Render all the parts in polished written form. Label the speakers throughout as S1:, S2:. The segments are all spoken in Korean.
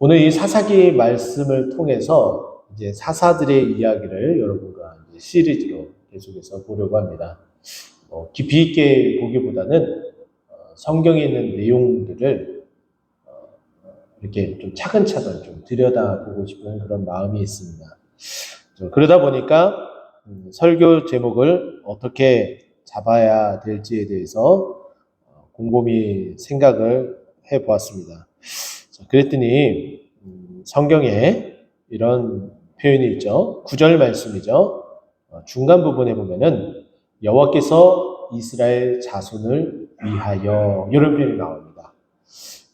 S1: 오늘 이 사사기 말씀을 통해서 이제 사사들의 이야기를 여러분과 이제 시리즈로 계속해서 보려고 합니다. 깊이 있게 보기보다는 성경에 있는 내용들을 이렇게 좀 차근차근 좀 들여다보고 싶은 그런 마음이 있습니다. 그러다 보니까 설교 제목을 어떻게 잡아야 될지에 대해서 곰곰이 생각을 해보았습니다. 그랬더니 성경에 이런 표현이 있죠. 9절 말씀이죠. 중간 부분에 보면은 여호와께서 이스라엘 자손을 위하여 이런 표현이 나옵니다.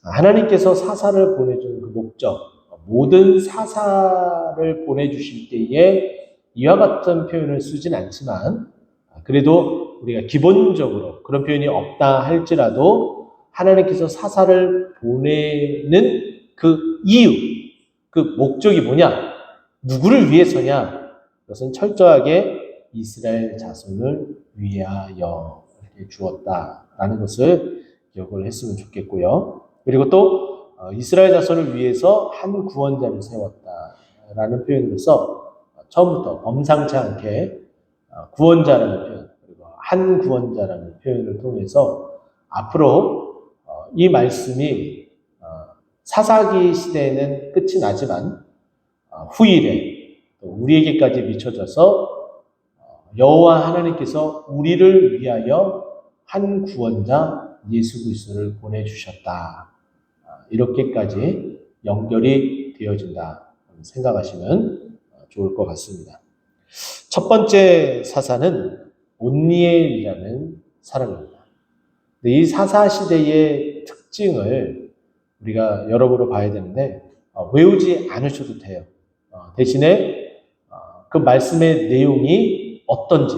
S1: 하나님께서 사사를 보내준 그 목적, 모든 사사를 보내주실 때에 이와 같은 표현을 쓰진 않지만 그래도 우리가 기본적으로 그런 표현이 없다 할지라도 하나님께서 사사를 보내는 그 이유, 그 목적이 뭐냐? 누구를 위해서냐? 그것은 철저하게 이스라엘 자손을 위하여 이렇게 주었다라는 것을 기억을 했으면 좋겠고요. 그리고 또 이스라엘 자손을 위해서 한 구원자를 세웠다라는 표현으로서 처음부터 범상치 않게 구원자라는 표현, 그리고 한 구원자라는 표현을 통해서 앞으로 이 말씀이 사사기 시대에는 끝이 나지만 후일에 또 우리에게까지 미쳐져서 여호와 하나님께서 우리를 위하여 한 구원자 예수 그리스도를 보내주셨다. 이렇게까지 연결이 되어진다 생각하시면 좋을 것 같습니다. 첫 번째 사사는 온니엘이라는 사람입니다. 이 사사 시대의 특징을 우리가 여러모로 봐야 되는데 외우지 않으셔도 돼요. 대신에 그 말씀의 내용이 어떤지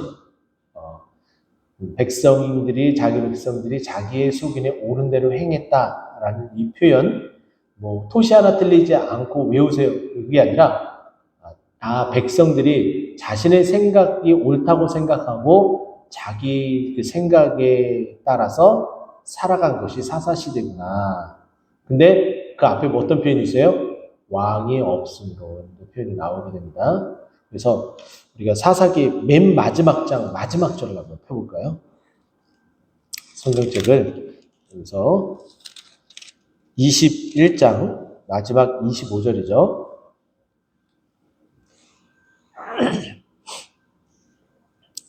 S1: 자기 백성들이 자기의 소견에 옳은 대로 행했다라는 이 표현, 토시 하나 틀리지 않고 외우세요. 그게 아니라 백성들이 자신의 생각이 옳다고 생각하고 자기 그 생각에 따라서 살아간 것이 사사시대구나. 근데 그 앞에 어떤 표현이 있어요? 왕이 없음으로 표현이 나오게 됩니다. 그래서 우리가 사사기 맨 마지막 장 마지막 절을 한번 펴볼까요? 성경책을 여기서 21장 마지막 25절이죠.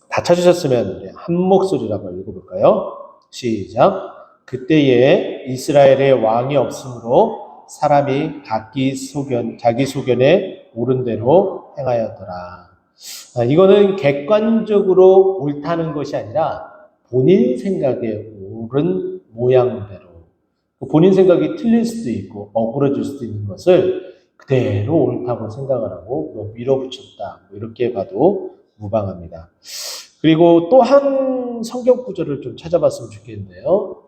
S1: 다 찾으셨으면 한 목소리로 한번 읽어볼까요? 시작. 그때에 이스라엘의 왕이 없으므로 사람이 자기 소견에 옳은 대로 행하였더라. 이거는 객관적으로 옳다는 것이 아니라 본인 생각에 옳은 모양대로, 본인 생각이 틀릴 수도 있고 억울해질 수도 있는 것을 그대로 옳다고 생각을 하고 밀어붙였다, 이렇게 봐도 무방합니다. 그리고 또 한 성경 구절을 좀 찾아봤으면 좋겠는데요.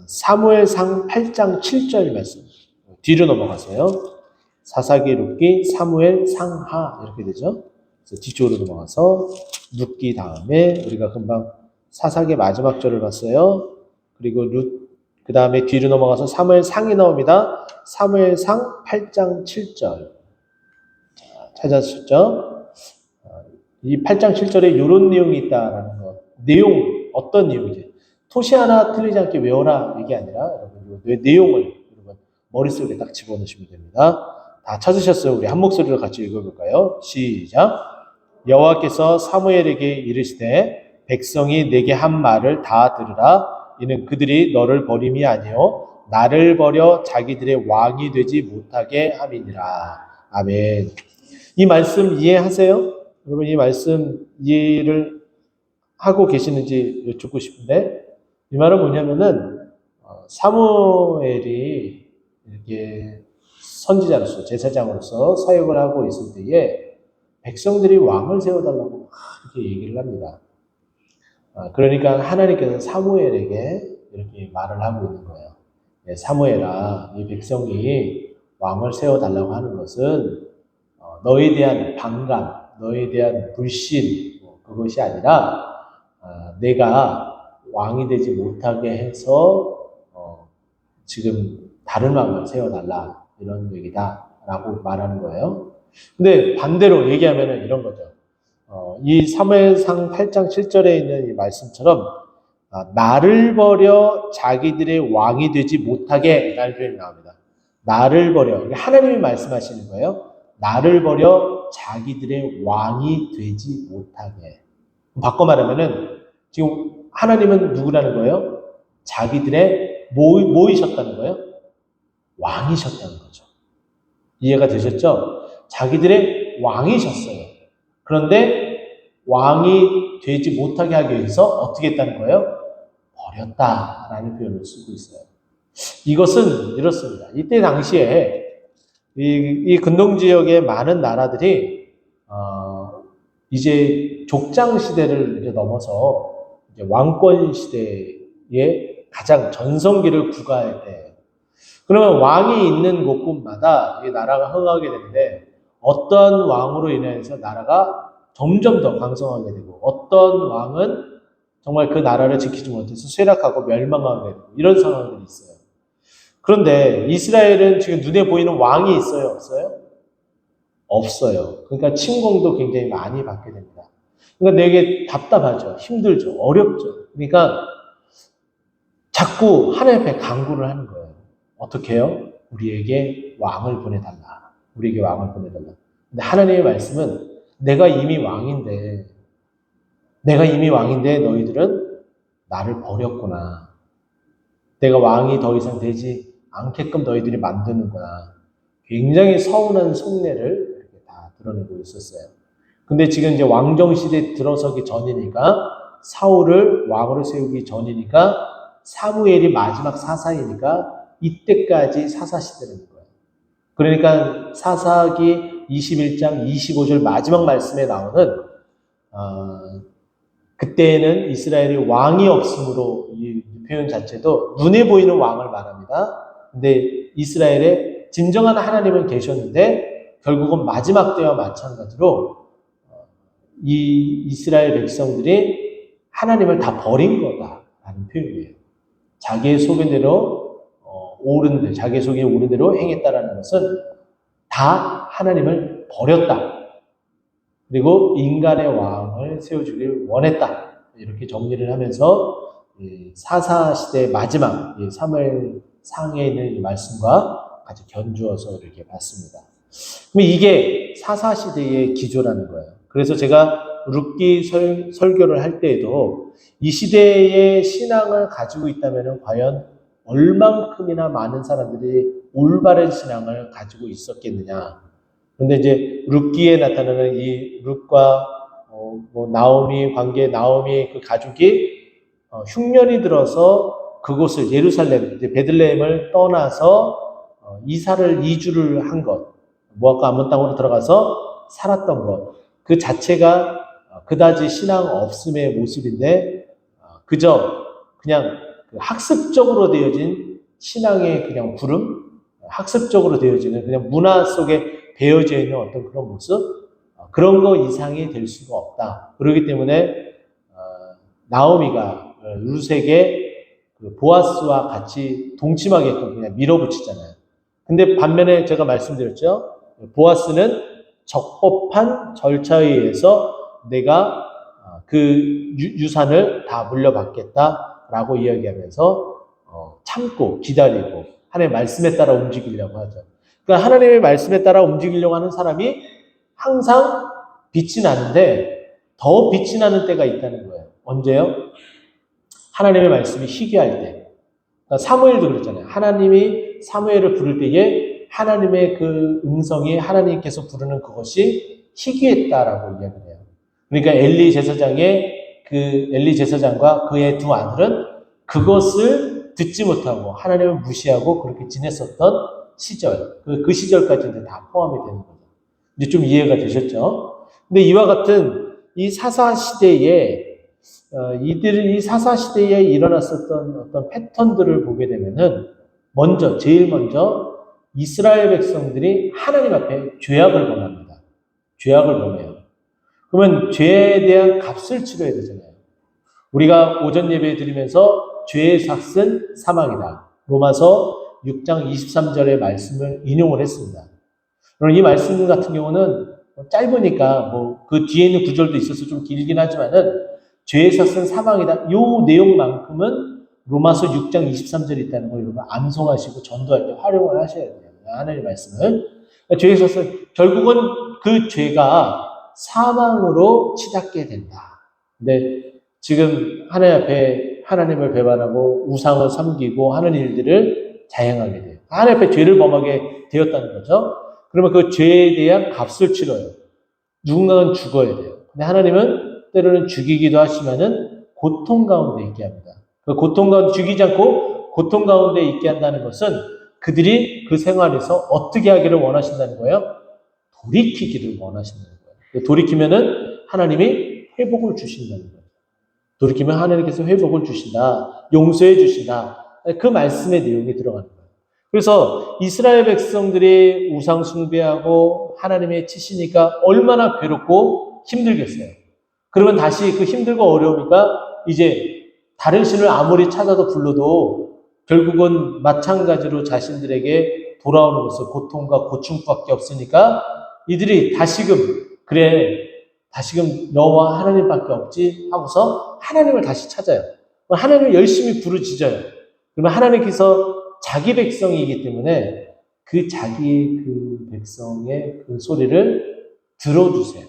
S1: 사무엘상 8장 7절 말씀. 뒤로 넘어가세요. 사사기, 룻기, 사무엘, 상하 이렇게 되죠. 그래서 뒤쪽으로 넘어가서 룻기 다음에 우리가 금방 사사기 마지막 절을 봤어요. 그리고 그 다음에 뒤로 넘어가서 사무엘 상이 나옵니다. 사무엘 상 8장 7절. 찾았죠? 이 8장 7절에 이런 내용이 있다라는 것. 어떤 내용이지? 토시 하나 틀리지 않게 외워라, 이게 아니라, 여러분, 내용을 여러분 머릿속에 딱 집어넣으시면 됩니다. 다 찾으셨어요? 우리 한 목소리로 같이 읽어볼까요? 시작. 여호와께서 사무엘에게 이르시되 백성이 내게 한 말을 다 들으라. 이는 그들이 너를 버림이 아니요 나를 버려 자기들의 왕이 되지 못하게 함이니라. 아멘. 이 말씀 이해하세요? 여러분, 이 말씀 이해를 하고 계시는지 여쭙고 싶은데, 이 말은 뭐냐면은 사무엘이 이렇게 선지자로서, 제사장으로서 사역을 하고 있을 때에 백성들이 왕을 세워달라고 이렇게 얘기를 합니다. 그러니까 하나님께서 사무엘에게 이렇게 말을 하고 있는 거예요. 사무엘아, 이 백성이 왕을 세워달라고 하는 것은 너에 대한 반감, 너에 대한 불신, 그것이 아니라 내가 왕이 되지 못하게 해서 지금 다른 왕을 세워달라, 이런 얘기다라고 말하는 거예요. 근데 반대로 얘기하면은 이런 거죠. 이 사무엘상 8장 7절에 있는 이 말씀처럼 나를 버려 자기들의 왕이 되지 못하게 라는 표현이 나옵니다. 나를 버려. 하나님이 말씀하시는 거예요. 나를 버려 자기들의 왕이 되지 못하게. 바꿔 말하면은 지금 하나님은 누구라는 거예요? 자기들의 뭐이셨다는 거예요? 왕이셨다는 거죠. 이해가 되셨죠? 자기들의 왕이셨어요. 그런데 왕이 되지 못하게 하기 위해서 어떻게 했다는 거예요? 버렸다라는 표현을 쓰고 있어요. 이것은 이렇습니다. 이때 당시에 이 근동 지역의 많은 나라들이 이제 족장 시대를 이제 넘어서 이제 왕권 시대에 가장 전성기를 구가할 때, 그러면 왕이 있는 곳곳마다 이 나라가 흥하게 되는데 어떤 왕으로 인해서 나라가 점점 더 강성하게 되고 어떤 왕은 정말 그 나라를 지키지 못해서 쇠락하고 멸망하게 되고 이런 상황들이 있어요. 그런데 이스라엘은 지금 눈에 보이는 왕이 있어요? 없어요? 없어요. 그러니까 침공도 굉장히 많이 받게 됩니다. 그러니까 되게 답답하죠. 힘들죠. 어렵죠. 그러니까 자꾸 하나님 앞에 간구를 하는 거예요. 어떻게 해요? 우리에게 왕을 보내달라. 우리에게 왕을 보내달라. 근데 하나님의 말씀은 내가 이미 왕인데 너희들은 나를 버렸구나. 내가 왕이 더 이상 되지 않게끔 너희들이 만드는구나. 굉장히 서운한 속내를 이렇게 다 드러내고 있었어요. 근데 지금 이제 왕정 시대에 들어서기 전이니까, 사울을 왕으로 세우기 전이니까, 사무엘이 마지막 사사이니까 이때까지 사사 시대라는 거예요. 그러니까 사사기 21장 25절 마지막 말씀에 나오는 그때에는 이스라엘이 왕이 없으므로, 이 표현 자체도 눈에 보이는 왕을 말합니다. 근데 이스라엘에 진정한 하나님은 계셨는데 결국은 마지막 때와 마찬가지로 이 이스라엘 백성들이 하나님을 다 버린 거다라는 표현이에요. 자기의 소견대로 자기의 속에 오른 대로 행했다라는 것은 다 하나님을 버렸다. 그리고 인간의 왕을 세워주길 원했다. 이렇게 정리를 하면서 사사 시대의 마지막 사무엘 상에 있는 이 말씀과 같이 견주어서 이렇게 봤습니다. 그럼 이게 사사 시대의 기조라는 거예요. 그래서 제가 룻기 설교를 할 때에도 이 시대의 신앙을 가지고 있다면 과연 얼만큼이나 많은 사람들이 올바른 신앙을 가지고 있었겠느냐. 그런데 이제 룻기에 나타나는 이 룻과 나오미 관계, 나오미의 그 가족이 흉년이 들어서 그곳을 예루살렘, 베들레헴을 떠나서 이사를 2주를 한 것, 모압과 암몬 땅으로 들어가서 살았던 것, 그 자체가 그다지 신앙 없음의 모습인데 그저 그냥 학습적으로 되어진 신앙의 그냥 부름, 학습적으로 되어지는 그냥 문화 속에 배어져 있는 어떤 그런 모습, 그런 거 이상이 될 수가 없다. 그렇기 때문에 나오미가 룻에게 보아스와 같이 동침하게끔 그냥 밀어붙이잖아요. 근데 반면에 제가 말씀드렸죠. 보아스는 적법한 절차에 의해서 내가 그 유산을 다 물려받겠다라고 이야기하면서 참고 기다리고 하나님의 말씀에 따라 움직이려고 하죠. 그러니까 하나님의 말씀에 따라 움직이려고 하는 사람이 항상 빛이 나는데 더 빛이 나는 때가 있다는 거예요. 언제요? 하나님의 말씀이 희귀할 때. 그러니까 사무엘도 그랬잖아요. 하나님이 사무엘을 부를 때에 하나님의 그 음성이 하나님께서 부르는 그것이 희귀했다라고 이야기를 해요. 그러니까 엘리 제사장과 그의 두 아들은 그것을 듣지 못하고 하나님을 무시하고 그렇게 지냈었던 시절, 그 시절까지 이제 다 포함이 되는 거죠. 이제 좀 이해가 되셨죠? 근데 이와 같은 이 사사 시대에 이 사사 시대에 일어났었던 어떤 패턴들을 보게 되면은 제일 먼저 이스라엘 백성들이 하나님 앞에 죄악을 범합니다. 죄악을 범해요. 그러면 죄에 대한 값을 치러야 되잖아요. 우리가 오전 예배 드리면서 죄의 삭은 사망이다. 로마서 6장 23절의 말씀을 인용을 했습니다. 그럼 이 말씀 같은 경우는 짧으니까 그 뒤에 있는 구절도 있어서 좀 길긴 하지만은 죄의 삭은 사망이다. 요 내용만큼은 로마서 6장 23절에 있다는 걸 여러분 암송하시고 전도할 때 활용을 하셔야 돼요. 하나님의 말씀을. 죄의 삭은 결국은 그 죄가 사망으로 치닫게 된다. 근데 지금 하나님 앞에 하나님을 배반하고 우상을 섬기고 하는 일들을 자행하게 돼요. 하나님 앞에 죄를 범하게 되었다는 거죠. 그러면 그 죄에 대한 값을 치러요. 누군가는 죽어야 돼요. 근데 하나님은 때로는 죽이기도 하시면은 고통 가운데 있게 합니다. 그 고통 가운데 죽이지 않고 고통 가운데 있게 한다는 것은 그들이 그 생활에서 어떻게 하기를 원하신다는 거예요? 돌이키기를 원하신다는 거예요. 돌이키면은 하나님이 회복을 주신다는 거예요. 돌이키면 하나님께서 회복을 주신다. 용서해 주신다. 그 말씀의 내용이 들어가는 거예요. 그래서 이스라엘 백성들이 우상 숭배하고 하나님의 치시니까 얼마나 괴롭고 힘들겠어요. 그러면 다시 그 힘들고 어려우니까 이제 다른 신을 아무리 찾아도 불러도 결국은 마찬가지로 자신들에게 돌아오는 것은 고통과 고충밖에 없으니까 이들이 다시금 그래 다시금 너와 하나님밖에 없지 하고서 하나님을 다시 찾아요. 하나님을 열심히 부르짖어요. 그러면 하나님께서 자기 백성이기 때문에 그 자기 그 백성의 그 소리를 들어주세요.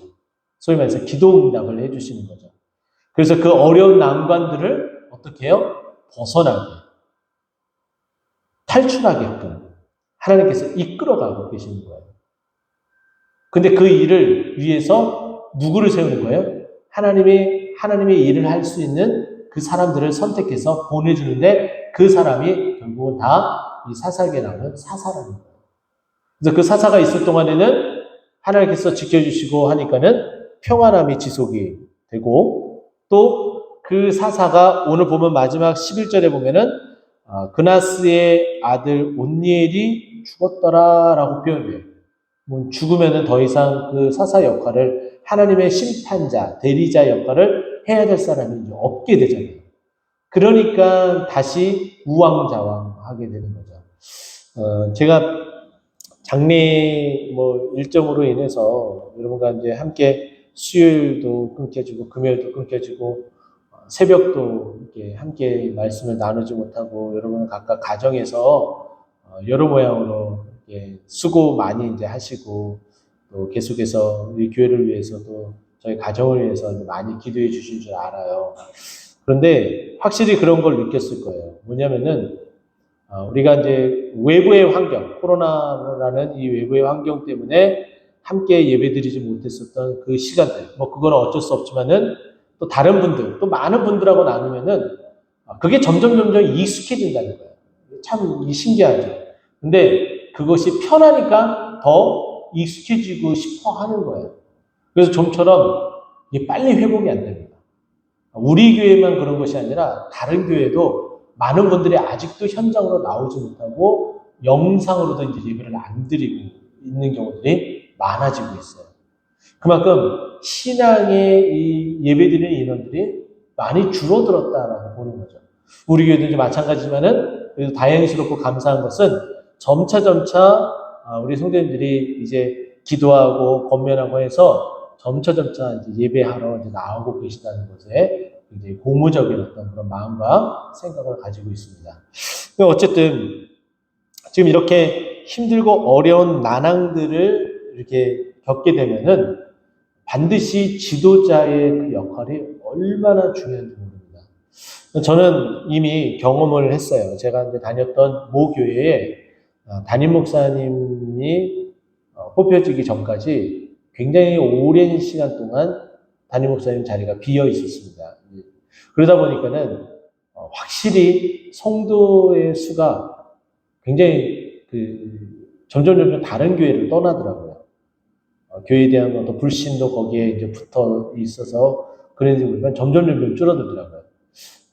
S1: 소위 말해서 기도 응답을 해주시는 거죠. 그래서 그 어려운 난관들을 어떻게 해요? 벗어나게, 탈출하게끔 하나님께서 이끌어가고 계시는 거예요. 근데 그 일을 위해서 누구를 세우는 거예요? 하나님의 일을 할 수 있는 그 사람들을 선택해서 보내주는데 그 사람이 결국은 다 이 사사기에 나오는 사사라는 거예요. 그래서 그 사사가 있을 동안에는 하나님께서 지켜주시고 하니까는 평안함이 지속이 되고 또 그 사사가 오늘 보면 마지막 11절에 보면은 그나스의 아들 온니엘이 죽었더라라고 표현해요. 죽으면은 더 이상 그 사사 역할을 하나님의 심판자, 대리자 역할을 해야 될 사람이 이제 없게 되잖아요. 그러니까 다시 우왕좌왕하게 되는 거죠. 제가 장례 일정으로 인해서 여러분과 이제 함께 수요일도 끊겨지고 금요일도 끊겨지고 새벽도 이렇게 함께 말씀을 나누지 못하고 여러분은 각각 가정에서 여러 모양으로 수고 많이 이제 하시고 또 계속해서 우리 교회를 위해서도 저희 가정을 위해서 많이 기도해 주신 줄 알아요. 그런데 확실히 그런 걸 느꼈을 거예요. 뭐냐면은 우리가 이제 외부의 환경, 코로나라는 이 외부의 환경 때문에 함께 예배드리지 못했었던 그 시간들, 그건 어쩔 수 없지만은 또 다른 분들, 또 많은 분들하고 나누면은 그게 점점 익숙해진다는 거예요. 참 신기하죠. 근데 그것이 편하니까 더 익숙해지고 싶어 하는 거예요. 그래서 좀처럼 이게 빨리 회복이 안 됩니다. 우리 교회만 그런 것이 아니라 다른 교회도 많은 분들이 아직도 현장으로 나오지 못하고 영상으로도 이제 예배를 안 드리고 있는 경우들이 많아지고 있어요. 그만큼 신앙의 이 예배드리는 인원들이 많이 줄어들었다라고 보는 거죠. 우리 교회도 이제 마찬가지지만은 그래도 다행스럽고 감사한 것은 점차 우리 성도님들이 이제 기도하고 권면하고 해서 점차 이제 예배하러 이제 나오고 계시다는 것에 굉장히 고무적인 어떤 그런 마음과 생각을 가지고 있습니다. 어쨌든 지금 이렇게 힘들고 어려운 난항들을 이렇게 겪게 되면은 반드시 지도자의 그 역할이 얼마나 중요한지 모릅니다. 저는 이미 경험을 했어요. 제가 이제 다녔던 모 교회에 담임 목사님이 뽑혀지기 전까지 굉장히 오랜 시간 동안 담임 목사님 자리가 비어 있었습니다. 그러다 보니까는 확실히 성도의 수가 굉장히 점점 다른 교회를 떠나더라고요. 교회에 대한 어떤 불신도 거기에 이제 붙어 있어서 그런지 모르지만 점점 줄어들더라고요.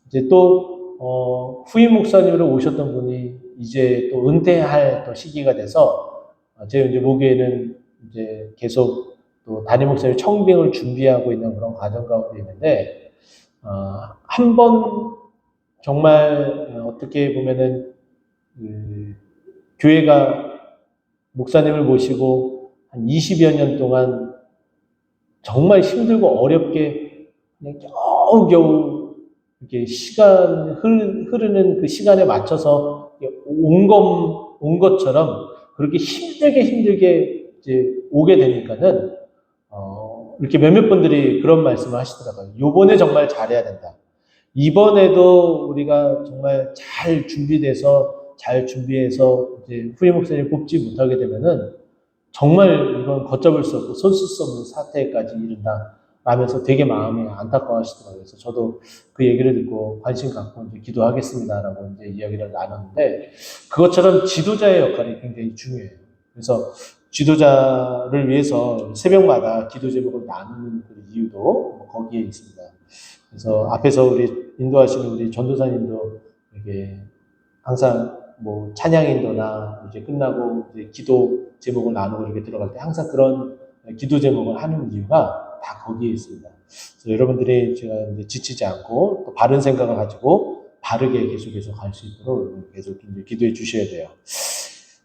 S1: 이제 또 후임 목사님으로 오셨던 분이 이제 또 은퇴할 또 시기가 돼서 제가 이제 모교에는 이제 계속 또 담임 목사님 청빙을 준비하고 있는 그런 과정 가운데 있는데 한 번 정말 어떻게 보면은 교회가 목사님을 모시고 한 20여 년 동안 정말 힘들고 어렵게 그냥 겨우겨우 이렇게 흐르는 그 시간에 맞춰서 온 것처럼 그렇게 힘들게 이제 오게 되니까는, 이렇게 몇몇 분들이 그런 말씀을 하시더라고요. 요번에 정말 잘해야 된다. 이번에도 우리가 정말 잘 준비해서 이제 후임 목사님 뽑지 못하게 되면은 정말 이건 걷잡을 수 없고 손쓸 수 없는 사태까지 이른다 라면서 되게 마음이 안타까워하시더라고요. 그래서 저도 그 얘기를 듣고 관심 갖고 이제 기도하겠습니다라고 이제 이야기를 나눴는데, 그것처럼 지도자의 역할이 굉장히 중요해요. 그래서 지도자를 위해서 새벽마다 기도 제목을 나누는 그 이유도 거기에 있습니다. 그래서 앞에서 우리 인도하시는 우리 전도사님도 이렇게 항상 뭐 찬양 인도나 이제 끝나고 이제 기도 제목을 나누고 이렇게 들어갈 때 항상 그런 기도 제목을 하는 이유가 다 거기에 있습니다. 그래서 여러분들이 제가 이제 지치지 않고 또 바른 생각을 가지고 바르게 계속해서 갈 수 있도록 계속 이제 기도해 주셔야 돼요.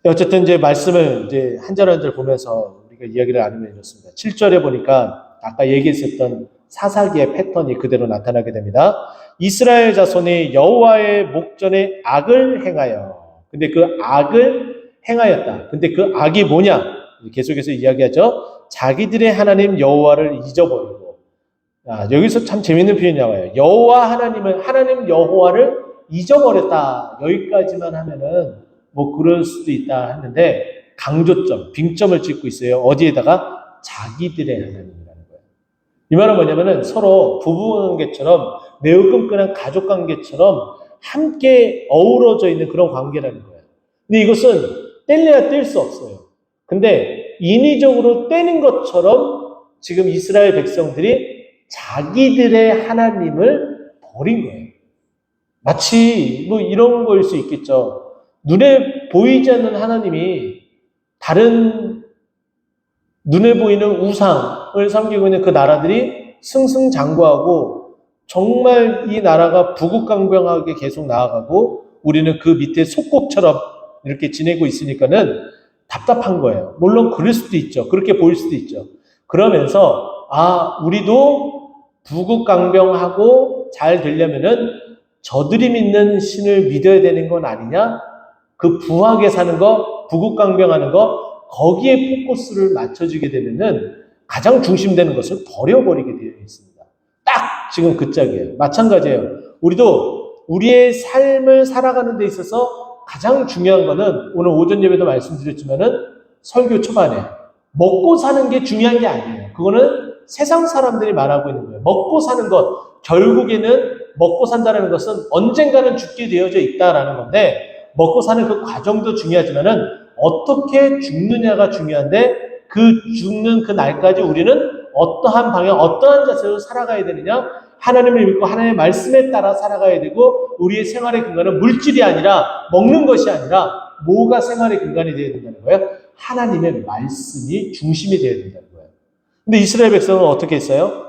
S1: 어쨌든 이제 말씀을 이제 한 절 한 절 보면서 우리가 이야기를 나누면 이렇습니다. 7절에 보니까 아까 얘기했었던 사사기의 패턴이 그대로 나타나게 됩니다. 이스라엘 자손이 여호와의 목전에 악을 행하여. 근데 그 악을 행하였다. 근데 그 악이 뭐냐? 계속해서 이야기하죠. 자기들의 하나님 여호와를 잊어버리고. 여기서 참 재밌는 표현이 나와요. 하나님 여호와를 잊어버렸다. 여기까지만 하면은 뭐 그럴 수도 있다 했는데, 강조점, 빙점을 찍고 있어요. 어디에다가? 자기들의 하나님이라는 거예요. 이 말은 뭐냐면은 서로 부부관계처럼 매우 끈끈한 가족관계처럼 함께 어우러져 있는 그런 관계라는 거예요. 근데 이것은 뗄래야 뗄 수 없어요. 근데 인위적으로 떼는 것처럼 지금 이스라엘 백성들이 자기들의 하나님을 버린 거예요. 마치 뭐 이런 거일 수 있겠죠. 눈에 보이지 않는 하나님이 다른 눈에 보이는 우상을 섬기고 있는 그 나라들이 승승장구하고 정말 이 나라가 부국강병하게 계속 나아가고 우리는 그 밑에 속국처럼 이렇게 지내고 있으니까는 답답한 거예요. 물론 그럴 수도 있죠. 그렇게 보일 수도 있죠. 그러면서 우리도 부국강병하고 잘 되려면은 저들이 믿는 신을 믿어야 되는 건 아니냐? 그 부하게 사는 거, 부국강병하는 거, 거기에 포커스를 맞춰주게 되면은 가장 중심되는 것을 버려버리게 되어 있습니다. 딱 지금 그 짝이에요. 마찬가지예요. 우리도 우리의 삶을 살아가는 데 있어서 가장 중요한 거는 오늘 오전 예배도 말씀드렸지만은 설교 초반에 먹고 사는 게 중요한 게 아니에요. 그거는 세상 사람들이 말하고 있는 거예요. 먹고 사는 것, 결국에는 먹고 산다는 것은 언젠가는 죽게 되어져 있다라는 건데, 먹고 사는 그 과정도 중요하지만은 어떻게 죽느냐가 중요한데, 그 죽는 그 날까지 우리는 어떠한 방향, 어떠한 자세로 살아가야 되느냐? 하나님을 믿고 하나님의 말씀에 따라 살아가야 되고, 우리의 생활의 근간은 물질이 아니라 먹는 것이 아니라 뭐가 생활의 근간이 되어야 된다는 거예요? 하나님의 말씀이 중심이 되어야 된다는 거예요. 근데 이스라엘 백성은 어떻게 했어요?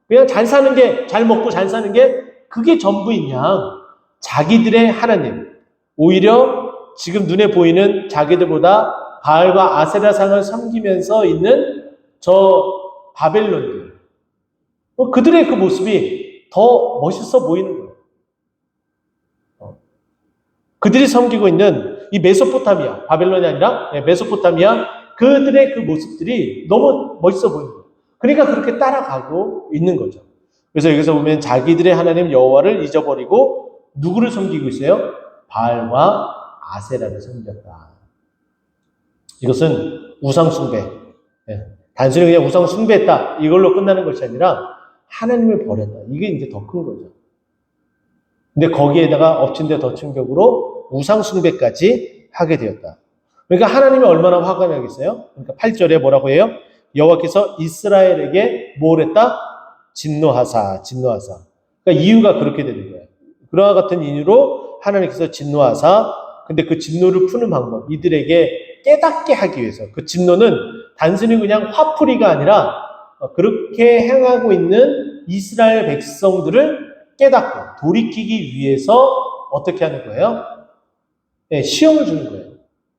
S1: 그냥 잘 사는 게, 잘 먹고 잘 사는 게 그게 전부인 양 자기들의 하나님, 오히려 지금 눈에 보이는 자기들보다 바알과 아세라상을 섬기면서 있는 저 바벨론들, 그들의 그 모습이 더 멋있어 보이는 거예요. 그들이 섬기고 있는 이 메소포타미아, 바벨론이 아니라 메소포타미아, 그들의 그 모습들이 너무 멋있어 보이는 거예요. 그러니까 그렇게 따라가고 있는 거죠. 그래서 여기서 보면 자기들의 하나님 여호와를 잊어버리고 누구를 섬기고 있어요? 바알과 아세라를 섬겼다. 이것은 우상숭배. 단순히 그냥 우상숭배했다. 이걸로 끝나는 것이 아니라 하나님을 버렸다. 이게 이제 더 큰 거죠. 근데 거기에다가 엎친 데 덮친 격으로 우상숭배까지 하게 되었다. 그러니까 하나님이 얼마나 화가 나겠어요? 그러니까 8절에 뭐라고 해요? 여호와께서 이스라엘에게 뭘 했다? 진노하사. 그러니까 이유가 그렇게 되는 거예요. 그와 같은 이유로 하나님께서 진노하사, 근데 그 진노를 푸는 방법, 이들에게 깨닫게 하기 위해서, 그 진노는 단순히 그냥 화풀이가 아니라 그렇게 행하고 있는 이스라엘 백성들을 깨닫고 돌이키기 위해서 어떻게 하는 거예요? 시험을 주는 거예요.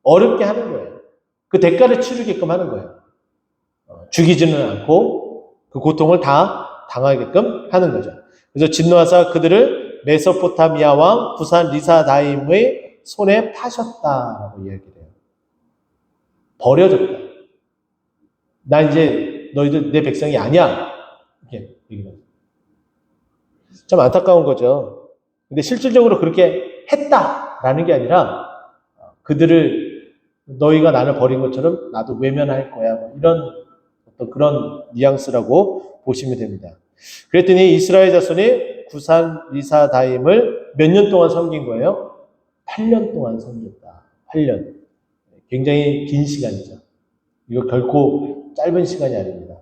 S1: 어렵게 하는 거예요. 그 대가를 치르게끔 하는 거예요. 죽이지는 않고 그 고통을 다 당하게끔 하는 거죠. 그래서 진노하사 그들을 메소포타미아 왕 부산 리사다임의 손에 파셨다라고 이야기를 해요. 버려졌다. 나 이제 너희들 내 백성이 아니야. 이렇게 얘기를 해요. 참 안타까운 거죠. 근데 실질적으로 그렇게 했다라는 게 아니라 그들을 너희가 나를 버린 것처럼 나도 외면할 거야. 이런 어떤 그런 뉘앙스라고 보시면 됩니다. 그랬더니 이스라엘 자손이 구산 리사다임을 몇 년 동안 섬긴 거예요? 8년 동안 섬겼다. 8년. 굉장히 긴 시간이죠. 이거 결코 짧은 시간이 아닙니다.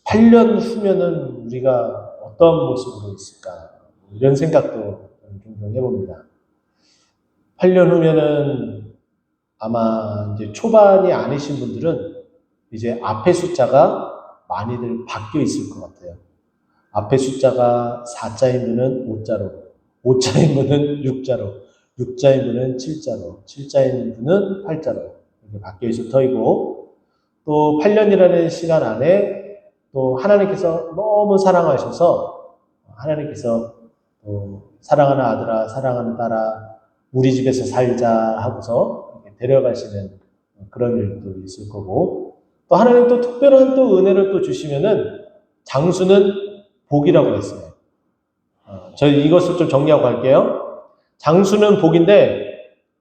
S1: 8년 후면은 우리가 어떤 모습으로 있을까? 이런 생각도 종종 해봅니다. 8년 후면은 아마 이제 초반이 아니신 분들은 이제 앞에 숫자가 많이들 바뀌어 있을 것 같아요. 앞에 숫자가 4자인 분은 5자로, 5자인 분은 6자로, 6자인 분은 7자로, 7자인 분은 8자로 이렇게 바뀌어 있을 터이고, 또 8년이라는 시간 안에 또 하나님께서 너무 사랑하셔서 하나님께서 사랑하는 아들아, 사랑하는 딸아, 우리 집에서 살자 하고서 데려가시는 그런 일도 있을 거고, 또 하나님 또 특별한 또 은혜를 또 주시면은 장수는 복이라고 했어요. 저희 이것을 좀 정리하고 갈게요. 장수는 복인데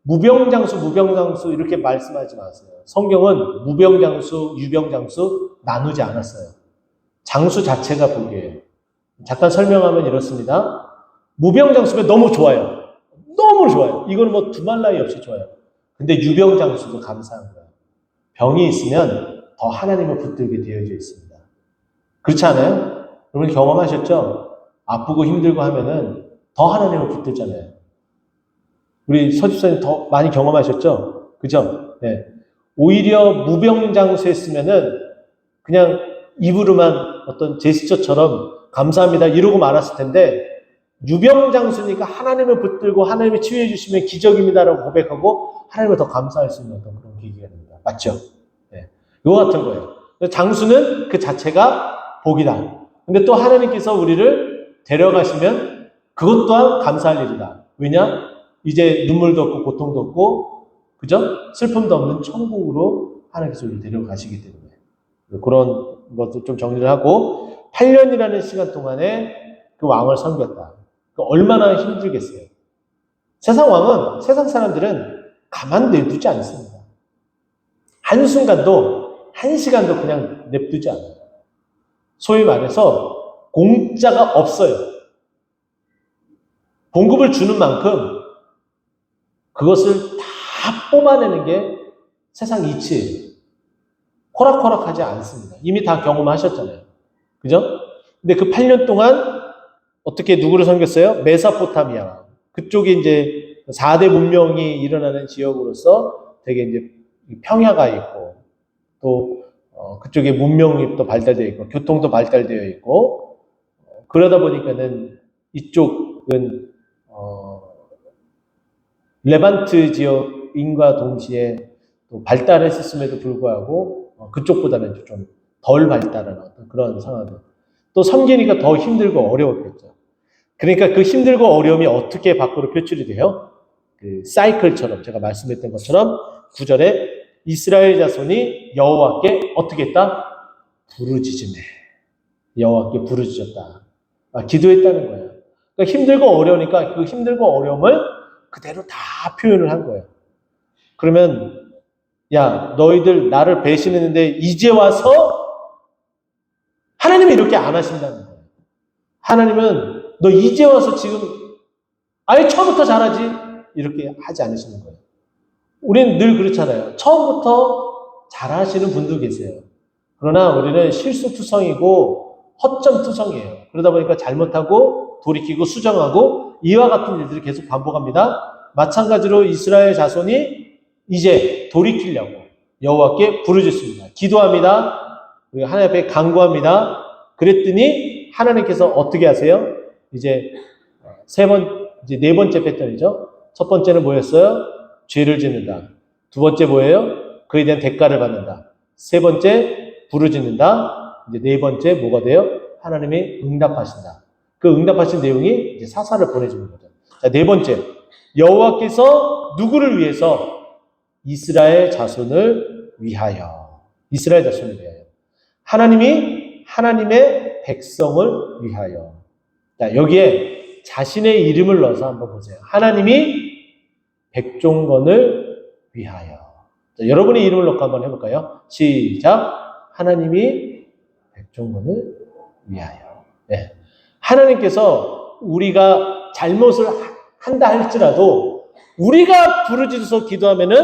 S1: 무병장수 이렇게 말씀하지 마세요. 성경은 무병장수, 유병장수 나누지 않았어요. 장수 자체가 복이에요. 잠깐 설명하면 이렇습니다. 무병장수면 너무 좋아요. 너무 좋아요. 이거는 뭐 두말 나위 없이 좋아요. 근데 유병장수도 감사한 거예요. 병이 있으면 더 하나님을 붙들게 되어져 있습니다. 그렇지 않아요? 여러분 경험하셨죠? 아프고 힘들고 하면은 더 하나님을 붙들잖아요. 우리 서집사님 더 많이 경험하셨죠? 그죠? 네. 오히려 무병장수했으면은 그냥 입으로만 어떤 제스처처럼 감사합니다 이러고 말았을 텐데, 유병장수니까 하나님을 붙들고 하나님이 치유해 주시면 기적입니다라고 고백하고 하나님을 더 감사할 수 있는 어떤 그런 계기가 됩니다. 맞죠? 네. 이거 같은 거예요. 장수는 그 자체가 복이다. 근데 또 하나님께서 우리를 데려가시면 그것 또한 감사할 일이다. 왜냐? 이제 눈물도 없고 고통도 없고, 그죠? 슬픔도 없는 천국으로 하나님께서 우리를 데려가시기 때문에. 그런 것도 좀 정리를 하고, 8년이라는 시간 동안에 그 왕을 섬겼다. 얼마나 힘들겠어요. 세상 왕은, 세상 사람들은 가만 내두지 않습니다. 한순간도, 한 시간도 그냥 냅두지 않아요. 소위 말해서 공짜가 없어요. 봉급을 주는 만큼 그것을 다 뽑아내는 게 세상 이치예요. 호락호락하지 않습니다. 이미 다 경험하셨잖아요. 그죠? 근데 그 8년 동안 어떻게 누구를 섬겼어요? 메소포타미아. 그쪽에 이제 4대 문명이 일어나는 지역으로서 되게 이제 평야가 있고, 또 그쪽에 문명이 또 발달되어 있고, 교통도 발달되어 있고, 그러다 보니까는 이쪽은 레반트 지역인과 동시에 또 발달했음에도 불구하고 그쪽보다는 좀 덜 발달한 어떤 그런 상황들. 또 섬기니까 더 힘들고 어려웠겠죠. 그러니까 그 힘들고 어려움이 어떻게 밖으로 표출이 돼요? 그 사이클처럼 제가 말씀했던 것처럼 9절에 이스라엘 자손이 여호와께 어떻게 했다? 부르짖으매. 여호와께 부르짖었다. 기도했다는 거예요. 그러니까 힘들고 어려우니까 그 힘들고 어려움을 그대로 다 표현을 한 거예요. 그러면 야, 너희들 나를 배신했는데 이제 와서 하나님이 이렇게 안 하신다는 거예요. 하나님은 너 이제 와서 지금 아예 처음부터 잘하지 이렇게 하지 않으시는 거예요. 우리는 늘 그렇잖아요. 처음부터 잘하시는 분도 계세요. 그러나 우리는 실수투성이고 허점투성이에요. 그러다 보니까 잘못하고 돌이키고 수정하고 이와 같은 일들이 계속 반복합니다. 마찬가지로 이스라엘 자손이 이제 돌이키려고 여호와께 부르짖습니다. 기도합니다. 그리고 하나님 앞에 간구합니다. 그랬더니 하나님께서 어떻게 하세요? 이제 네 번째 패턴이죠. 첫 번째는 뭐였어요? 죄를 짓는다. 두 번째 뭐예요? 그에 대한 대가를 받는다. 세 번째, 부르짖는다. 이제 네 번째 뭐가 돼요? 하나님이 응답하신다. 그 응답하신 내용이 이제 사사를 보내주는 거죠. 자, 네 번째, 여호와께서 누구를 위해서? 이스라엘 자손을 위하여. 이스라엘 자손을 위하여. 하나님이 하나님의 백성을 위하여. 자, 여기에 자신의 이름을 넣어서 한번 보세요. 하나님이 백종건을 위하여. 자, 여러분의 이름을 넣고 한번 해볼까요? 시작. 하나님이 백종건을 위하여. 네. 하나님께서 우리가 잘못을 한다 할지라도 우리가 부르짖어서 기도하면은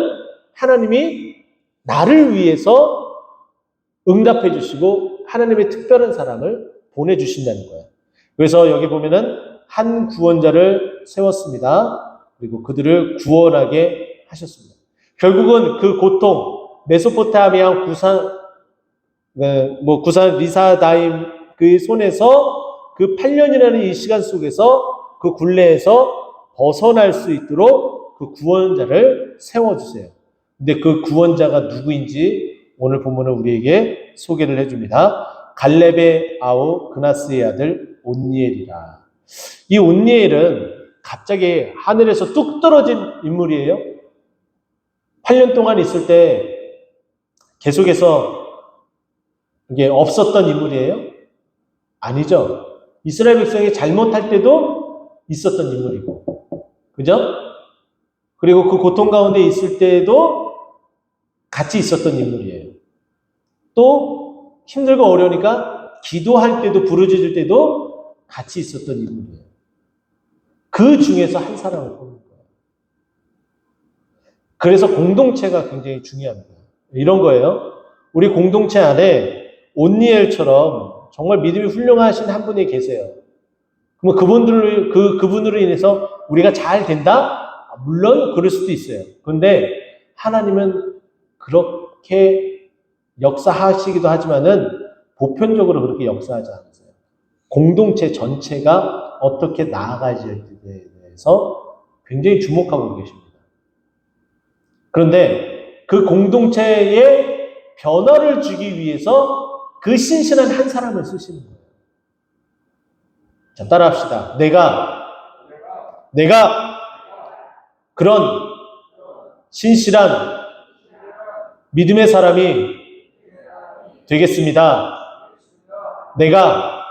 S1: 하나님이 나를 위해서 응답해 주시고 하나님의 특별한 사람을 보내주신다는 거예요. 그래서 여기 보면은 한 구원자를 세웠습니다. 그리고 그들을 구원하게 하셨습니다. 결국은 그 고통, 메소포타미아 구산 리사다임 그의 손에서 그 8년이라는 이 시간 속에서 그 굴레에서 벗어날 수 있도록 그 구원자를 세워주세요. 근데 그 구원자가 누구인지 오늘 본문은 우리에게 소개를 해줍니다. 갈렙의 아우 그나스의 아들 온니엘이라. 이 온니엘은 갑자기 하늘에서 뚝 떨어진 인물이에요. 8년 동안 있을 때 계속해서 이게 없었던 인물이에요? 아니죠. 이스라엘 백성이 잘못할 때도 있었던 인물이고, 그죠? 그리고 그 고통 가운데 있을 때도 같이 있었던 인물이에요. 또 힘들고 어려우니까 기도할 때도 부르짖을 때도 같이 있었던 인물이에요. 그 중에서 한 사람을 뽑는 거예요. 그래서 공동체가 굉장히 중요합니다. 이런 거예요. 우리 공동체 안에 온니엘처럼 정말 믿음이 훌륭하신 한 분이 계세요. 그럼 그분으로 인해서 우리가 잘 된다? 물론 그럴 수도 있어요. 그런데 하나님은 그렇게 역사하시기도 하지만은 보편적으로 그렇게 역사하지 않으세요. 공동체 전체가 어떻게 나아가야지에 대해서 굉장히 주목하고 계십니다. 그런데 그 공동체에 변화를 주기 위해서 그 신실한 한 사람을 쓰시는 거예요. 자, 따라합시다. 내가 그런 신실한 믿음의 사람이 되겠습니다. 내가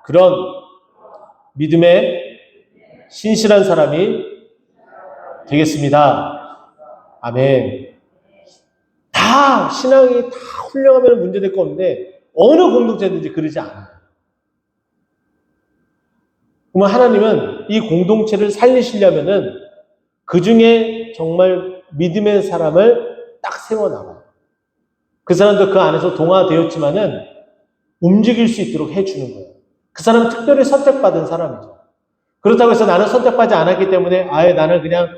S1: 그런 믿음의 신실한 사람이 되겠습니다. 아멘. 다 신앙이 다 훌륭하면 문제될 거 없는데 어느 공동체든지 그러지 않아요. 그러면 하나님은 이 공동체를 살리시려면은 그 중에 정말 믿음의 사람을 딱 세워나가요. 그 사람도 그 안에서 동화되었지만은 움직일 수 있도록 해주는 거예요. 그 사람은 특별히 선택받은 사람이죠. 그렇다고 해서 나는 선택받지 않았기 때문에 아예 나는 그냥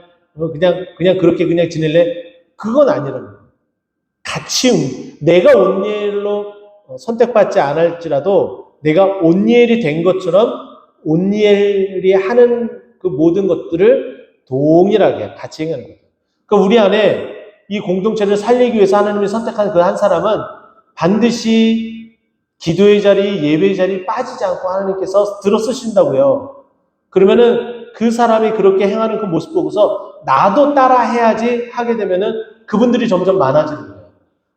S1: 그렇게 그냥 지낼래? 그건 아니라는 거예요. 같이 내가 온니엘로 선택받지 않을지라도 내가 온니엘이 된 것처럼 온니엘이 하는 그 모든 것들을 동일하게 같이 행하는 거죠. 그러니까 우리 안에 이 공동체를 살리기 위해서 하나님이 선택한 그 한 사람은 반드시 기도의 자리, 예배의 자리 빠지지 않고 하나님께서 들어 쓰신다고요. 그러면은 그 사람이 그렇게 행하는 그 모습 보고서 나도 따라 해야지 하게 되면은 그분들이 점점 많아지는 거예요.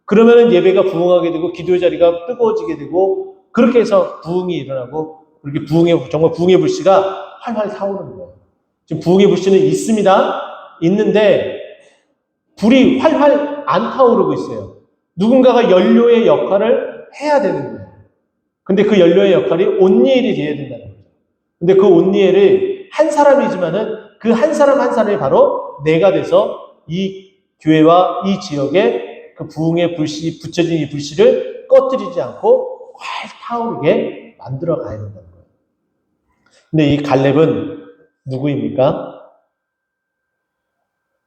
S1: 그러면은 예배가 부흥하게 되고 기도의 자리가 뜨거워지게 되고 그렇게 해서 부흥이 일어나고 그렇게 정말 부흥의 불씨가 활활 타오르는 거예요. 지금 부흥의 불씨는 있는데 불이 활활 안 타오르고 있어요. 누군가가 연료의 역할을 해야 되는 거예요. 근데 그 연료의 역할이 온니엘이 돼야 된다는 거죠. 근데 그 온니엘이 한 사람이지만은 그 한 사람 한 사람이 바로 내가 돼서 이 교회와 이 지역에 그 부흥의 불씨, 붙여진 이 불씨를 꺼뜨리지 않고 활 타오르게 만들어 가야 된다는 거예요. 근데 이 갈렙은 누구입니까?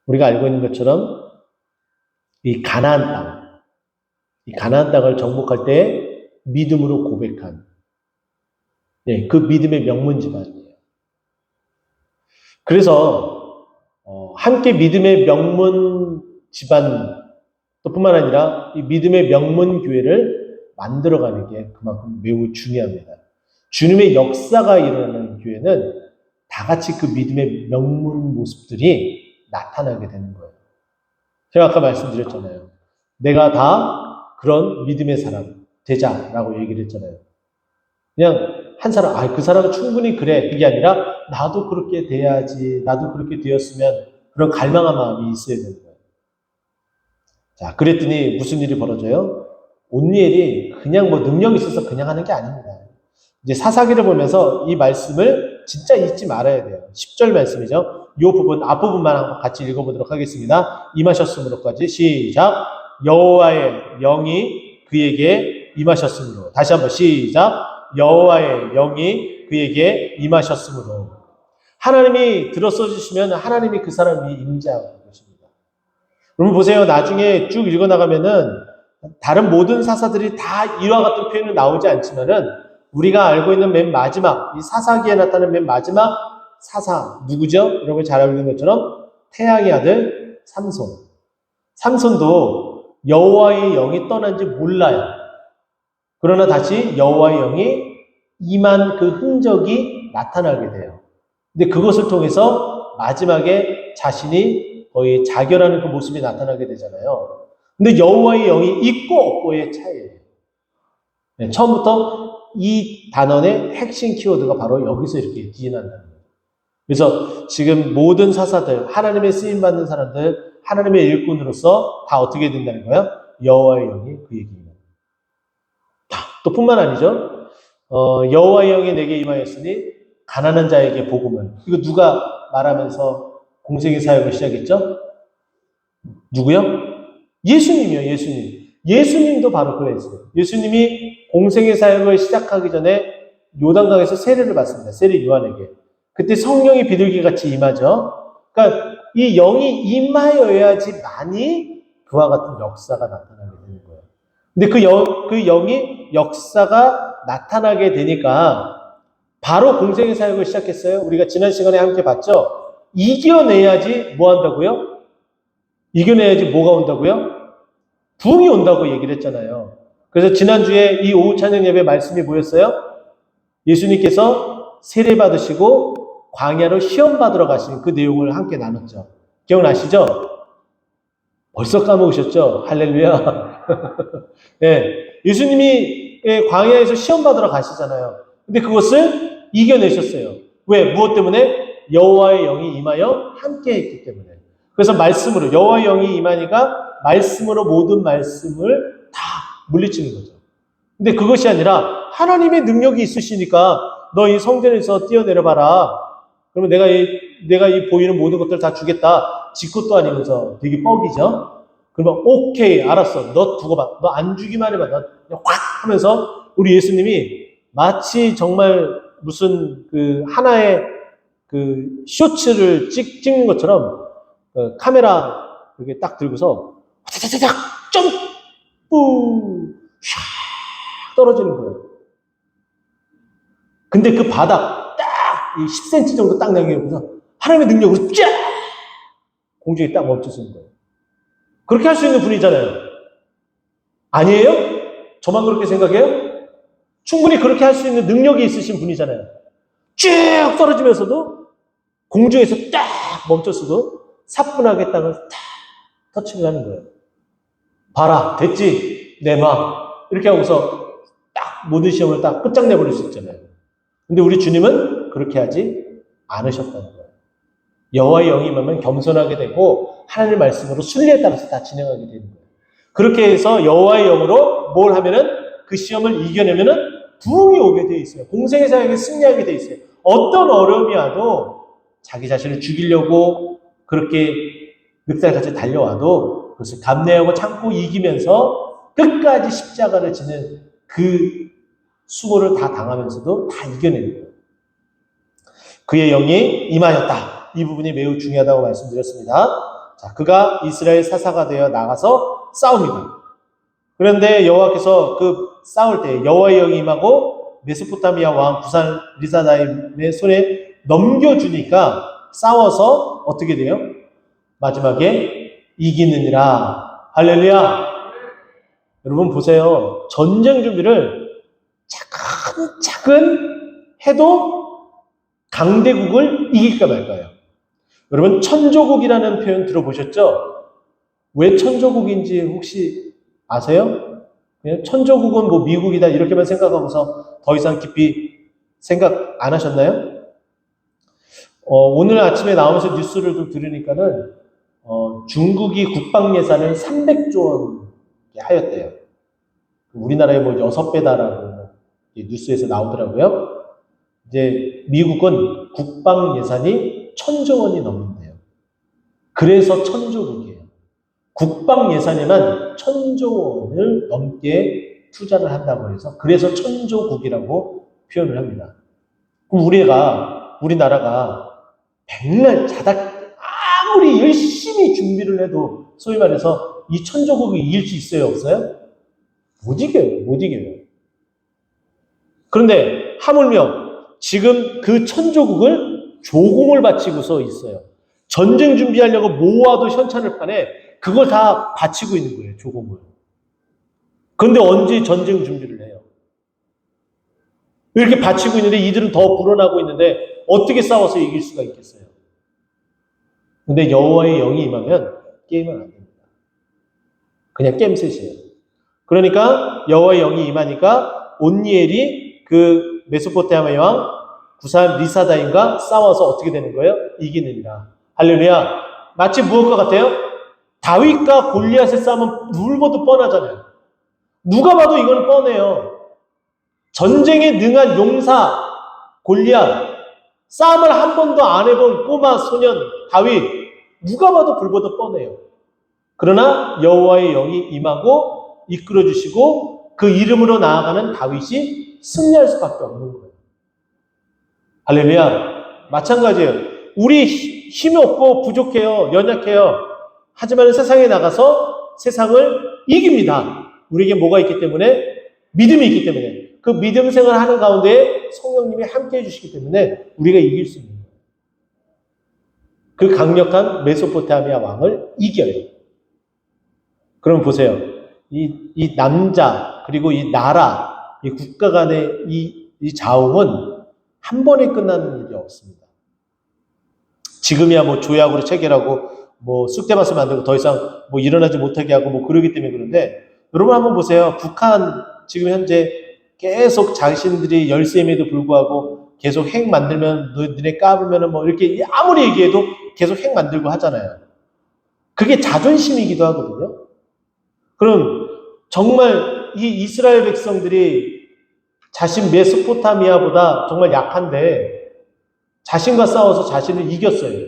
S1: 우리가 알고 있는 것처럼 이 가나안 땅을 정복할 때 믿음으로 고백한 그 믿음의 명문 집안이에요. 그래서 함께 믿음의 명문 집안 또 뿐만 아니라 이 믿음의 명문 교회를 만들어가는 게 그만큼 매우 중요합니다. 주님의 역사가 일어나는 교회는 다 같이 그 믿음의 명문 모습들이 나타나게 되는 거예요. 제가 아까 말씀드렸잖아요. 내가 다 그런 믿음의 사람 되자라고 얘기를 했잖아요. 그냥 한 사람, 그 사람은 충분히 그래. 그게 아니라 나도 그렇게 돼야지. 나도 그렇게 되었으면 그런 갈망한 마음이 있어야 되는 거예요. 자, 그랬더니 무슨 일이 벌어져요? 온니엘이 그냥 뭐 능력이 있어서 그냥 하는 게 아닙니다. 이제 사사기를 보면서 이 말씀을 진짜 잊지 말아야 돼요. 10절 말씀이죠. 이 부분, 앞부분만 같이 읽어보도록 하겠습니다. 임하셨으므로까지 시작. 여호와의 영이 그에게 임하셨으므로. 다시 한번 시작. 여호와의 영이 그에게 임하셨으므로. 하나님이 들어서 주시면 하나님이 그 사람이 임재하는 것입니다. 여러분 보세요. 나중에 쭉 읽어나가면은 다른 모든 사사들이 다 이와 같은 표현은 나오지 않지만은 우리가 알고 있는 맨 마지막, 이 사사기에 나타나는 맨 마지막 사사, 누구죠? 여러분 잘 알고 있는 것처럼 태양의 아들 삼손. 삼손도 여호와의 영이 떠난지 몰라요. 그러나 다시 여호와의 영이 임한 그 흔적이 나타나게 돼요. 근데 그것을 통해서 마지막에 자신이 거의 자결하는 그 모습이 나타나게 되잖아요. 근데 여호와의 영이 있고 없고의 차이예요. 네, 처음부터 이 단원의 핵심 키워드가 바로 여기서 이렇게 기인한다는 거예요. 그래서 지금 모든 사사들, 하나님의 쓰임받는 사람들, 하나님의 일꾼으로서 다 어떻게 된다는 거예요? 여호와의 영이 그에게 임한다. 또 뿐만 아니죠. 여호와의 영이 내게 임하였으니 가난한 자에게 복음을. 이거 누가 말하면서 공생의 사역을 시작했죠? 누구요? 예수님이요, 예수님. 예수님도 바로 그랬어요. 예수님이 공생의 사역을 시작하기 전에 요단강에서 세례를 받습니다. 세례 요한에게. 그때 성령이 비둘기같이 임하죠. 그러니까 이 영이 임하여야지만이 그와 같은 역사가 나타나게 되는 거예요. 근데 그 영이 역사가 나타나게 되니까 바로 공생의 사역을 시작했어요. 우리가 지난 시간에 함께 봤죠? 이겨내야지 뭐 한다고요? 이겨내야지 뭐가 온다고요? 부흥이 온다고 얘기를 했잖아요. 그래서 지난주에 이 오후 찬양 예배 말씀이 뭐였어요? 예수님께서 세례 받으시고 광야로 시험 받으러 가신 그 내용을 함께 나눴죠. 기억나시죠? 벌써 까먹으셨죠? 할렐루야. 네, 예수님이 광야에서 시험 받으러 가시잖아요. 근데 그것을 이겨내셨어요. 왜? 무엇 때문에? 여호와의 영이 임하여 함께 했기 때문에. 그래서 말씀으로 여호와의 영이 임하니까 말씀으로 모든 말씀을 다 물리치는 거죠. 근데 그것이 아니라 하나님의 능력이 있으시니까 너 이 성전에서 뛰어내려봐라. 그러면 내가 이 보이는 모든 것들 다 주겠다. 지 것도 아니면서 되게 뻑이죠. 그러면 오케이 알았어. 너 두고 봐. 너 안 주기만 해봐. 너 확 하면서 우리 예수님이 마치 정말 무슨 그 하나의 그 쇼츠를 찍는 것처럼 카메라 이렇게 딱 들고서 차차차차 점프 샥 떨어지는 거예요. 근데 그 바닥 딱 이 10cm 정도 딱 남겨놓고서 하나님의 능력으로 쫙 공중에 딱 멈춰서는 거예요. 그렇게 할 수 있는 분이잖아요. 아니에요? 저만 그렇게 생각해요? 충분히 그렇게 할 수 있는 능력이 있으신 분이잖아요. 쭉 떨어지면서도 공중에서 딱 멈췄어도 사뿐하게 땅을 딱 터치를 하는 거예요. 봐라, 됐지? 내 마. 이렇게 하고서 딱 모든 시험을 딱 끝장내버릴 수 있잖아요. 근데 우리 주님은 그렇게 하지 않으셨다는 거예요. 여호와의 영이 임하면 겸손하게 되고 하나님의 말씀으로 순리에 따라서 다 진행하게 되는 거예요. 그렇게 해서 여호와의 영으로 뭘 하면은 그 시험을 이겨내면은 부흥이 오게 돼 있어요. 공생의 사역에 승리하게 돼 있어요. 어떤 어려움이 와도 자기 자신을 죽이려고 그렇게 늑대같이 달려와도 그것을 감내하고 참고 이기면서 끝까지 십자가를 지는 그 수고를 다 당하면서도 다 이겨내는 거예요. 그의 영이 임하였다. 이 부분이 매우 중요하다고 말씀드렸습니다. 자, 그가 이스라엘 사사가 되어 나가서 싸웁니다. 그런데 여호와께서 그 싸울 때 여호와의 영이 임하고 메소포타미아 왕 부산 리사다임의 손에 넘겨주니까 싸워서 어떻게 돼요? 마지막에 이기느니라. 할렐루야. 여러분 보세요. 전쟁 준비를 차근차근 해도 강대국을 이길까 말까요? 여러분 천조국이라는 표현 들어보셨죠? 왜 천조국인지 혹시 아세요? 그냥 천조국은 뭐 미국이다 이렇게만 생각하고서 더 이상 깊이 생각 안 하셨나요? 오늘 아침에 나오면서 뉴스를 좀 들으니까는 중국이 국방 예산을 300조 원 하였대요. 우리나라의 뭐 6배다라고 뉴스에서 나오더라고요. 이제 미국은 국방 예산이 1,000조 원이 넘는데요. 그래서 천조국이에요. 국방 예산에만 1,000조 원을 넘게 투자를 한다고 해서 그래서 천조국이라고 표현을 합니다. 그럼 우리나라가 백날 자다 아무리 열심히 준비를 해도 소위 말해서 이 천조국이 이길 수 있어요, 없어요? 못 이겨요, 못 이겨요. 그런데 하물며 지금 그 천조국을 조공을 바치고서 있어요. 전쟁 준비하려고 모아도 현찬을 파네 그걸 다 바치고 있는 거예요, 조공을. 그런데 언제 전쟁 준비를 해요? 이렇게 바치고 있는데 이들은 더 불어나고 있는데 어떻게 싸워서 이길 수가 있겠어요? 근데 여호와의 영이 임하면 게임은 안 됩니다. 그냥 겜셋이에요. 그러니까 여호와의 영이 임하니까 온니엘이 그 메소포타미아 왕 구산 리사다임과 싸워서 어떻게 되는 거예요? 이기느니라. 할렐루야. 마치 무엇과 같아요? 다윗과 골리앗의 싸움은 누굴 봐도 뻔하잖아요. 누가 봐도 이건 뻔해요. 전쟁에 능한 용사 골리앗, 싸움을 한 번도 안 해본 꼬마 소년 다윗, 누가 봐도 불보듯 뻔해요. 그러나 여호와의 영이 임하고 이끌어주시고 그 이름으로 나아가는 다윗이 승리할 수밖에 없는 거예요. 할렐루야. 마찬가지예요. 우리 힘이 없고 부족해요. 연약해요. 하지만 세상에 나가서 세상을 이깁니다. 우리에게 뭐가 있기 때문에? 믿음이 있기 때문에. 그 믿음 생활을 하는 가운데 성령님이 함께 해주시기 때문에 우리가 이길 수 있는 거예요. 그 강력한 메소포타미아 왕을 이겨요. 그럼 보세요. 이 남자, 그리고 이 나라, 이 국가 간의 이 좌우는 한 번에 끝나는 일이 없습니다. 지금이야 뭐 조약으로 체결하고, 뭐 쑥대밭을 만들고 더 이상 뭐 일어나지 못하게 하고 뭐 그러기 때문에 그런데, 여러분 한번 보세요. 북한 지금 현재 계속 자신들이 열세임에도 불구하고 계속 핵 만들면 너네 까불면 뭐 이렇게 아무리 얘기해도 계속 핵 만들고 하잖아요. 그게 자존심이기도 하거든요. 그럼 정말 이 이스라엘 백성들이 자신 메소포타미아보다 정말 약한데 자신과 싸워서 자신을 이겼어요.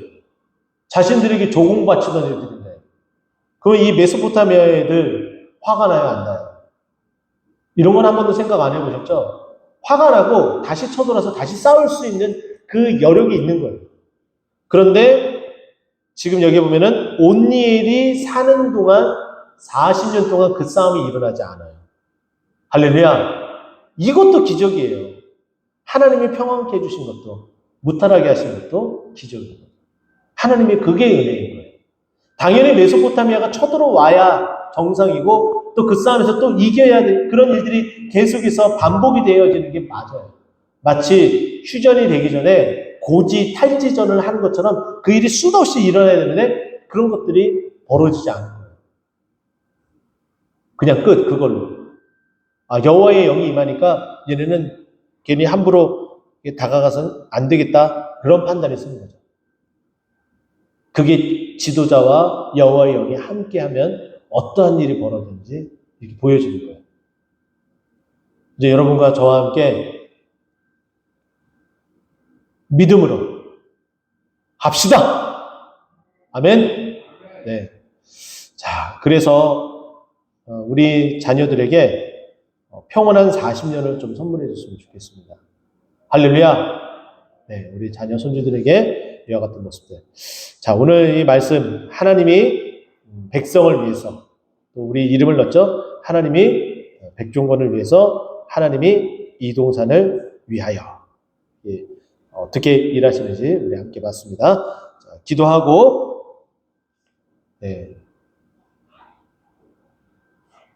S1: 자신들에게 조공바치던 애들인데. 그럼 이 메소포타미아 애들 화가 나요, 안 나요? 이런 건 한 번도 생각 안 해보셨죠? 화가 나고 다시 쳐돌아서 다시 싸울 수 있는 그 여력이 있는 거예요. 그런데 지금 여기 보면은 온니엘이 사는 동안 40년 동안 그 싸움이 일어나지 않아요. 할렐루야. 이것도 기적이에요. 하나님이 평안케 해주신 것도, 무탈하게 하신 것도 기적이에요. 하나님의 그게 은혜인 거예요. 당연히 메소포타미아가 쳐들어와야 정상이고 또 그 싸움에서 또 이겨야 돼. 그런 일들이 계속해서 반복이 되어지는 게 맞아요. 마치 휴전이 되기 전에 고지 탈지전을 하는 것처럼 그 일이 수도 없이 일어나야 되는데 그런 것들이 벌어지지 않는 거예요. 그냥 끝, 그걸로. 여호와의 영이 임하니까 얘네는 괜히 함부로 다가가서 안 되겠다, 그런 판단을 쓰는 거죠. 그게 지도자와 여호와의 영이 함께하면 어떠한 일이 벌어지는지 이렇게 보여주는 거예요. 이제 여러분과 저와 함께 믿음으로 합시다. 아멘. 네. 자, 그래서 우리 자녀들에게 평온한 40년을 좀 선물해 줬으면 좋겠습니다. 할렐루야. 네, 우리 자녀 손주들에게 이와 같은 모습들. 자, 오늘 이 말씀, 하나님이 백성을 위해서, 또 우리 이름을 넣었죠? 하나님이 백종건을 위해서, 하나님이 이동산을 위하여. 예, 어떻게 일하시는지 우리 함께 봤습니다. 자, 기도하고, 네,